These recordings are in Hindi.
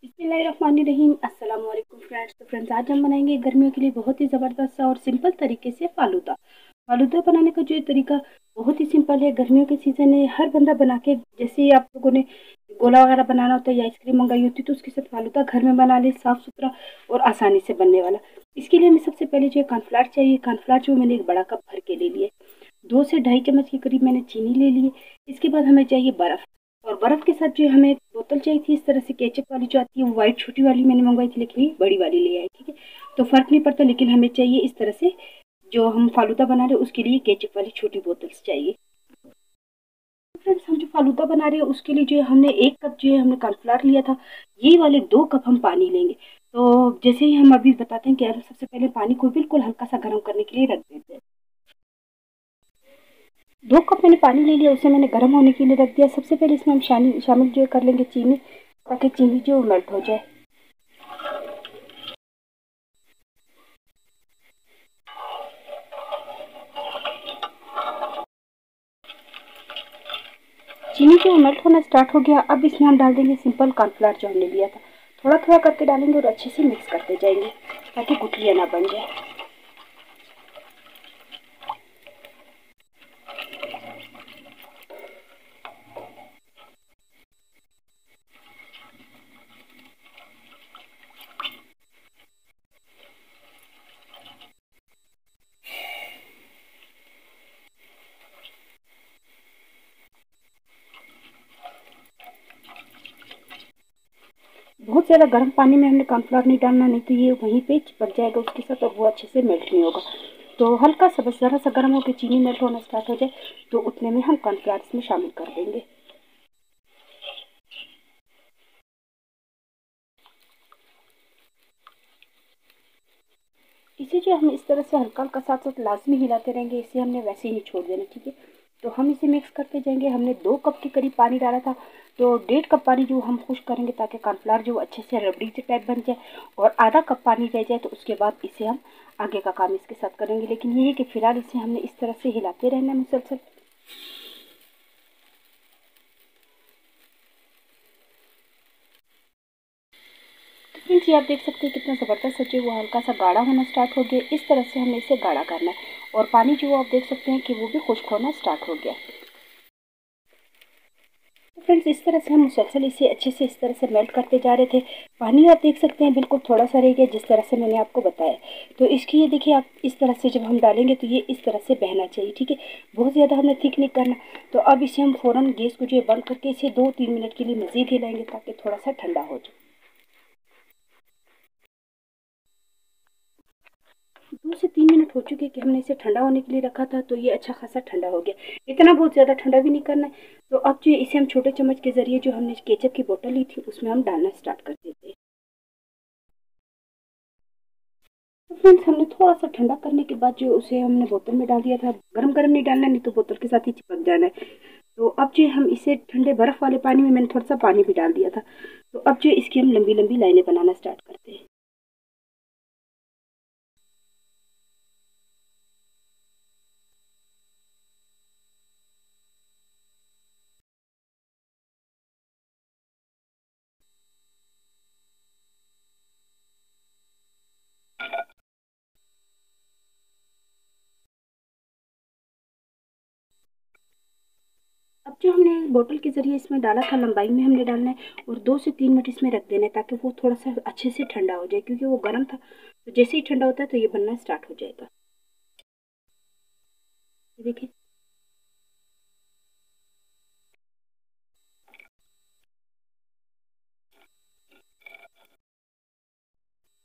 बिस्मिल्लाहिर्रहमानिर्रहीम। अस्सलाम वालेकुम फ्रेंड्स। तो फ्रेंड्स, आज हम बनाएंगे गर्मियों के लिए बहुत ही ज़बरदस्त सा और सिंपल तरीके से फालूदा। फालूदा बनाने का जो तरीका बहुत ही सिंपल है। गर्मियों के सीज़न में हर बंदा बना के, जैसे ही आप लोगों ने गोला वगैरह बनाना होता है या आइसक्रीम मंगाई होती है तो उसके साथ फालूदा घर में बना ले, साफ़ सुथरा और आसानी से बनने वाला। इसके लिए हमें सबसे पहले जो है कॉर्नफ्लावर चाहिए। कॉर्नफ्लावर जो मैंने एक बड़ा कप भर के ले लिए। 2 से ढाई चम्मच के करीब मैंने चीनी ले ली। इसके बाद हमें चाहिए बर्फ़, और बर्फ़ के साथ जो हमें बोतल चाहिए थी इस तरह से केचप वाली जो आती है, वो व्हाइट छोटी वाली मैंने मंगवाई थी, लेकिन ये बड़ी वाली ले आई। ठीक है, तो फ़र्क नहीं पड़ता, लेकिन हमें चाहिए इस तरह से। जो हम फालूदा बना रहे हैं उसके लिए केचप वाली छोटी बोतल्स चाहिए। फ्रेंड्स, हम जो फालूदा बना रहे हैं उसके लिए जो है हमने 1 कप जो है हमने कॉर्नफ्लावर लिया था। यही वाले 2 कप हम पानी लेंगे। तो जैसे ही हम अभी बताते हैं कि हम सबसे पहले पानी को बिल्कुल हल्का सा गर्म करने के लिए रख देते हैं। 2 कप मैंने पानी ले लिया, उसे मैंने गर्म होने के लिए रख दिया। सबसे पहले इसमें हम शामिल जो कर लेंगे चीनी, ताकि चीनी जो मेल्ट हो जाए। चीनी जो मेल्ट होना स्टार्ट हो गया, अब इसमें हम डाल देंगे सिंपल कॉर्नफ्लावर जो हमने लिया था। थोड़ा थोड़ा करके डालेंगे और अच्छे से मिक्स करते जाएंगे ताकि गुठलियाँ ना बन जाए। बहुत ज़्यादा गर्म पानी में हमने कॉर्नफ्लावर नहीं डालना, नहीं तो ये वहीं पे चिपक जाएगा उसके साथ और वो अच्छे से मेल्ट नहीं होगा। तो हल्का सा, बस ज़रा सा गर्म होकर चीनी मेल्ट होना स्टार्ट हो जाए तो उतने में हम कॉर्नफ्लावर इसमें शामिल कर देंगे। इसे जो हम इस तरह से हल्का हल्का साथ साथ लाजमी हिलाते रहेंगे, इसे हमने वैसे ही नहीं छोड़ देना। ठीक है, तो हम इसे मिक्स करते जाएंगे। हमने 2 कप के करीब पानी डाला था, तो 1.5 कप पानी जो हम खुश करेंगे ताकि कॉर्नफ्लावर जो अच्छे से रबड़ी से टाइप बन जाए, और आधा कप पानी रह जाए तो उसके बाद इसे हम आगे का काम इसके साथ करेंगे। लेकिन ये है कि फ़िलहाल इसे हमने इस तरह से हिलाते रहना है मुसलसल। फ्रेंड्स, ये आप देख सकते हैं कितना ज़बरदस्त सचे वो हल्का सा गाढ़ा होना स्टार्ट हो गया। इस तरह से हमें इसे गाढ़ा करना है, और पानी जो आप देख सकते हैं कि वो भी खुश्क होना स्टार्ट हो गया। तो फ्रेंड्स, इस तरह से हम मुसलसल इसे अच्छे से इस तरह से मेल्ट करते जा रहे थे। पानी आप देख सकते हैं बिल्कुल थोड़ा सा रह गया, जिस तरह से मैंने आपको बताया। तो इसकी ये देखिए, आप इस तरह से जब हम डालेंगे तो ये इस तरह से बहना चाहिए। ठीक है, बहुत ज़्यादा हमने थिक नहीं करना। तो अब इसे हम फ़ौरन गैस को जो है बंद करके इसे 2-3 मिनट के लिए मज़ीद हिलाएंगे ताकि थोड़ा सा ठंडा हो जाए। 2 से 3 मिनट हो चुके कि हमने इसे ठंडा होने के लिए रखा था, तो ये अच्छा खासा ठंडा हो गया। इतना बहुत ज़्यादा ठंडा भी नहीं करना है। तो अब जो है इसे हम छोटे चम्मच के ज़रिए जो हमने केचप की बोतल ली थी उसमें हम डालना स्टार्ट कर देते हैं। तो फ्रेंड्स, हमने थोड़ा सा ठंडा करने के बाद जो उसे हमने बोतल में डाल दिया था। गरम गरम नहीं डालना, नहीं तो बोतल के साथ ही चिपक जाना है। तो अब जो हम इसे ठंडे बर्फ़ वाले पानी में, मैंने थोड़ा सा पानी भी डाल दिया था। तो अब जो इसकी हम लंबी लंबी लाइनें बनाना स्टार्ट करते हैं। अब जो हमने बोतल के ज़रिए इसमें डाला था, लंबाई में हमने डालना है और 2 से 3 मिनट इसमें रख देना है ताकि वो थोड़ा सा अच्छे से ठंडा हो जाए, क्योंकि वो गर्म था। तो जैसे ही ठंडा होता है तो ये बनना स्टार्ट हो जाएगा। ये देखिए।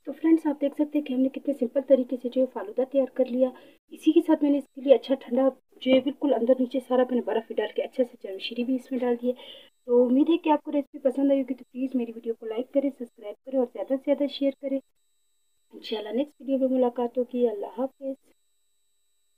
तो फ्रेंड्स, आप देख सकते हैं कि हमने कितने सिंपल तरीके से जो है फालूदा तैयार कर लिया। इसी के साथ मैंने इसके लिए अच्छा ठंडा जो है बिल्कुल अंदर नीचे सारा मैंने बर्फ़ भी डाल के अच्छे से चरौंशी भी इसमें डाल दिए। तो उम्मीद है कि आपको रेसिपी पसंद आई होगी। तो प्लीज़ मेरी वीडियो को लाइक करें, सब्सक्राइब करें और ज़्यादा से ज़्यादा शेयर करें। इंशाल्लाह नेक्स्ट वीडियो में मुलाकात होगी। अल्लाह हाफ़िज़।